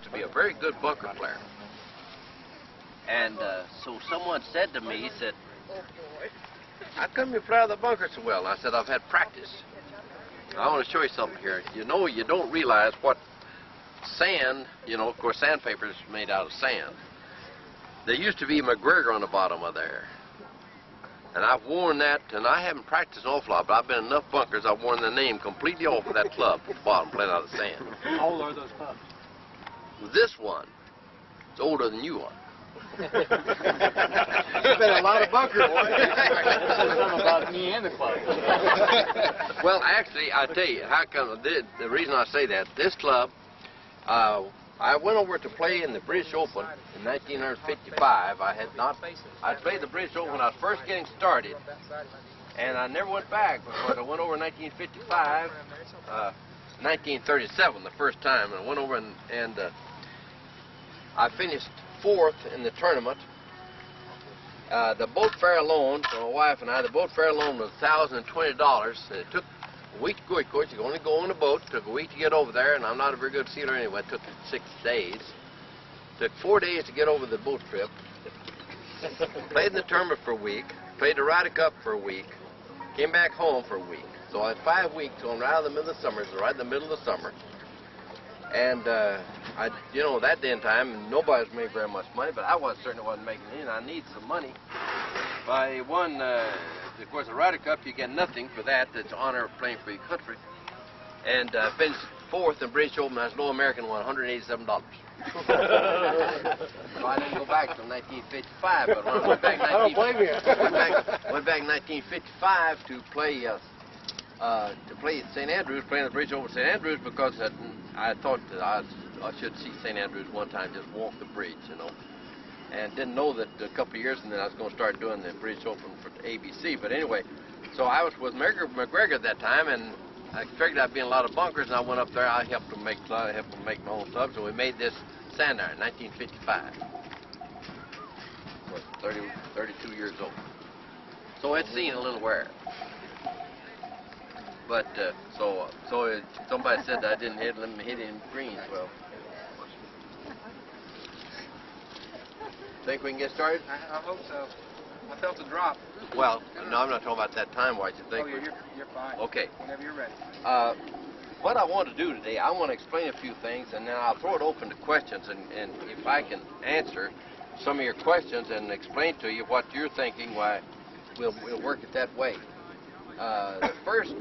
to be a very good bunker player. And so someone said to me, he said, "How come you play the bunker so well?" And I said, "I've had practice." I want to show you something here. You know, you don't realize what sand, you know, of course sandpaper is made out of sand. There used to be McGregor on the bottom of there. And I've worn that, and I haven't practiced an awful lot, but I've been in enough bunkers, I've worn the name completely off of that club at the bottom, playing out of sand. How old are those clubs? This one is older than you are. You've been in a lot of bunkers. Something about me and the club. Well, actually, I tell you, how come, the reason I say that, this club, I went over to play in the British Open in 1955. I played the British Open when I was first getting started, and I never went back because I went over in 1955, 1937 the first time, and I went over and I finished 4th in the tournament. The boat fare alone, for my wife and I, the boat fare alone was $1,020. It took a week to go, of course. You can only go on a boat. It took a week to get over there, and I'm not a very good sealer anyway. It took 6 days. It took 4 days to get over the boat trip. Played in the tournament for a week. Played the Ryder Cup for a week. Came back home for a week. So I had 5 weeks going right out of the middle of the summer. It was right in the middle of the summer. And you know, that day and time, nobody was making very much money, but I certainly wasn't making any, and I need some money. I won, of course, the Ryder Cup. You get nothing for that. That's honor of playing for your country. And finished 4th in British Open. I was low American, won $187. So I didn't go back till 1955. But when I went back, I don't blame you. went back in 1955 to play at St. Andrews, playing the British Open at St. Andrews, because I thought that I should see St. Andrews one time, just walk the bridge, you know. And didn't know that a couple of years and then I was going to start doing the British Open for the ABC. But anyway, so I was with McGregor at that time, and I figured I'd be in a lot of bunkers, and I went up there. I helped him make my own clubs, and we made this sand iron in 1955. I was 32 years old. So it's seen a little wear. But somebody said that I didn't hit any greens. Well, think we can get started? I hope so. I felt the drop. Well, no, I'm not talking about that time-wise. You think? Oh, you're fine. Okay. Whenever you're ready. What I want to do today, I want to explain a few things, and then I'll throw it open to questions, and if I can answer some of your questions and explain to you what you're thinking, why we'll work it that way. The first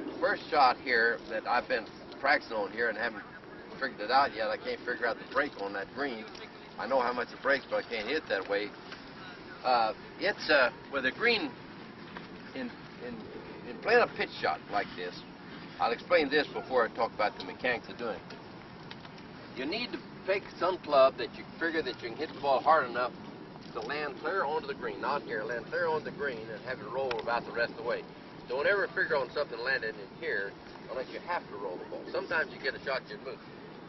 shot here that I've been practicing on here and haven't figured it out yet. I can't figure out the break on that green. I know how much it breaks, but I can't hit it that way. It's with a green in playing a pitch shot like this. I'll explain this before I talk about the mechanics of doing it. You need to pick some club that you figure that you can hit the ball hard enough to land clear onto the green, not here, land clear onto the green and have it roll about the rest of the way. Don't ever figure on something landed in here unless you have to roll the ball. Sometimes you get a shot you move.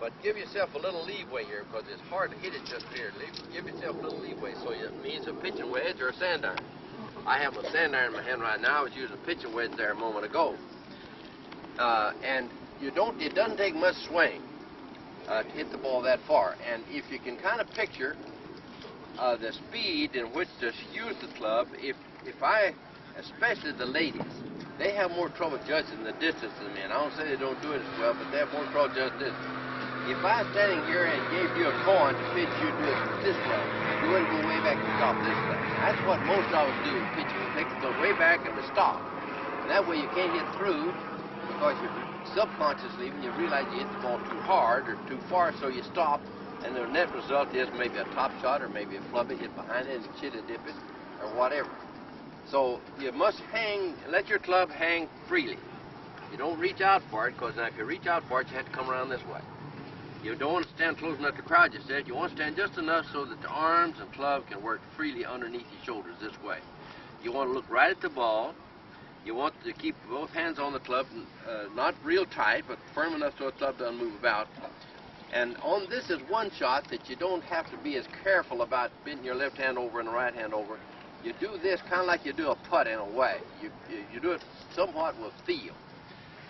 But give yourself a little leeway here because it's hard to hit it just here. Give yourself a little leeway, so it means a pitching wedge or a sand iron. I have a sand iron in my hand right now. I was using a pitching wedge there a moment ago. And it doesn't take much swing to hit the ball that far. And if you can kind of picture the speed in which to use the club, especially the ladies, they have more trouble judging the distance than men. I don't say they don't do it as well, but they have more trouble judging distance. If I was standing here and gave you a coin to pitch, you'd do it this way. You wouldn't go way back and stop this way. That's what most of us do in pitching. We take the way back and to stop. And that way you can't hit through because you're subconsciously, when you realize you hit the ball too hard or too far, so you stop, and the net result is maybe a top shot or maybe a flub it, hit behind it, and chit it, dip it, or whatever. So you must let your club hang freely. You don't reach out for it, because now if you reach out for it, you have to come around this way. You don't want to stand close enough to crowd yourself. You want to stand just enough so that the arms and club can work freely underneath your shoulders this way. You want to look right at the ball. You want to keep both hands on the club, not real tight, but firm enough so the club doesn't move about. And on this is one shot that you don't have to be as careful about bending your left hand over and the right hand over. You do this kind of like you do a putt in a way. You do it somewhat with feel.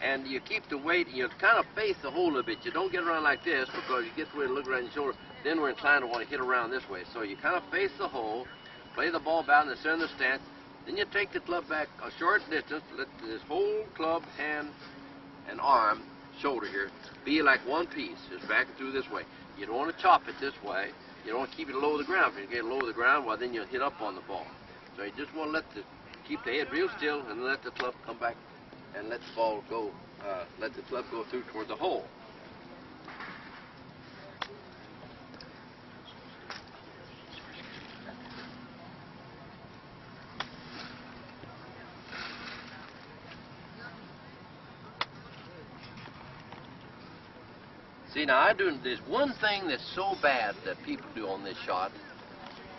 and you keep the weight, and you kind of face the hole a little bit. You don't get around like this because you get to where you look around your shoulder. Then we're inclined to want to hit around this way. So you kind of face the hole, play the ball about in the center of the stance. Then you take the club back a short distance. Let this whole club, hand, and arm, shoulder here be like one piece. Just back and through this way. You don't want to chop it this way. You don't want to keep it low to the ground. If you get low to the ground, well, then you'll hit up on the ball. So you just want to keep the head real still and let the club come back and let the ball go, let the club go through toward the hole. See, now there's one thing that's so bad that people do on this shot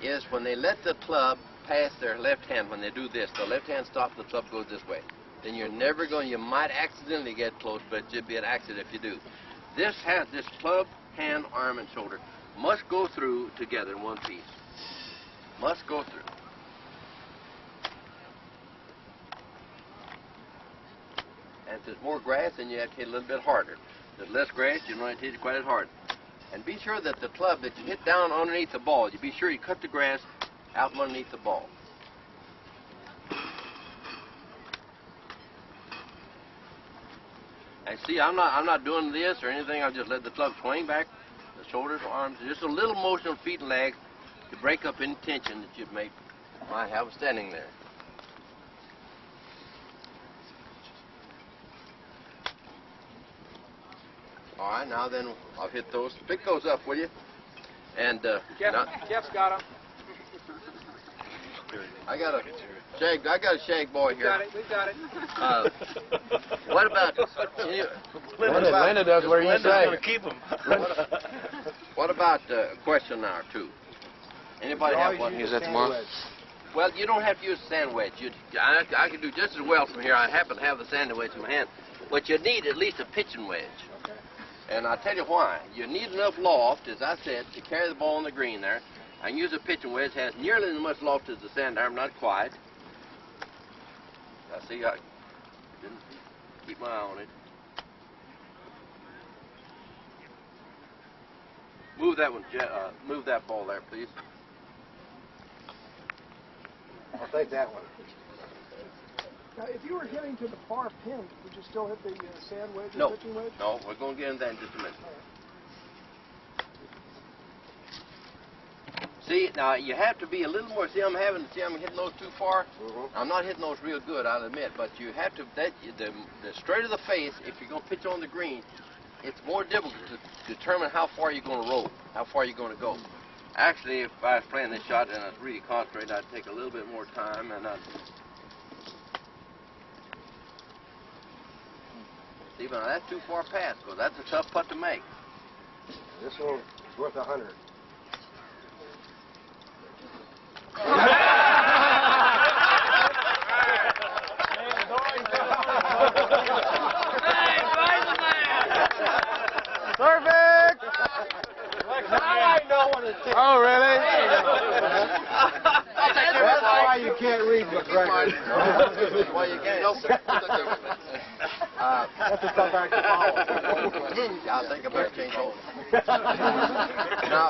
is when they let the club pass their left hand. When they do this, the left hand stops, the club goes this way. Then you're never going, you might accidentally get close, but it'd be an accident if you do. This club, hand, arm, and shoulder must go through together in one piece. Must go through. And if there's more grass, then you have to hit a little bit harder. If there's less grass, you don't have to hit it quite as hard. And be sure that the club that you hit down underneath the ball, you be sure you cut the grass out from underneath the ball. And see, I'm not doing this or anything. I'll just let the club swing back, the shoulders, arms, just a little motion of feet and legs to break up any tension that you might have standing there. All right, now then I'll hit those. Pick those up, will you? And Jeff's got them. I got a shag boy here. We got it. What about Linda does where you say. Going to keep them. What about a question now or two? Anybody have one? Is that tomorrow? Well, you don't have to use a sand wedge. I can do just as well from here. I happen to have the sand wedge in my hand, but you need at least a pitching wedge. Okay. And I'll tell you why. You need enough loft, as I said, to carry the ball on the green there. I can use a pitching wedge. Has nearly as much loft as the sand arm, not quite. I see I didn't keep my eye on it. Move that one, move that ball there, please. I'll take that one. Now, if you were hitting to the far pin, would you still hit the sand wedge No. or pitching wedge? No, we're going to get into that in just a minute. See, now you have to be a little more. See, I'm hitting those too far. I'm not hitting those real good, I'll admit. But you have to. The straight of the face. If you're going to pitch on the green, it's more difficult to determine how far you're going to roll, how far you're going to go. Actually, if I was playing this shot and I was really concentrated, I'd take a little bit more time and I'd. See, but now that's too far past, because that's a tough putt to make. This one is worth 100. Perfect! I know what it is. Oh, really? That's why you can't read the record. That's why you can't. That's a tough act to follow. I think I better change over. Now,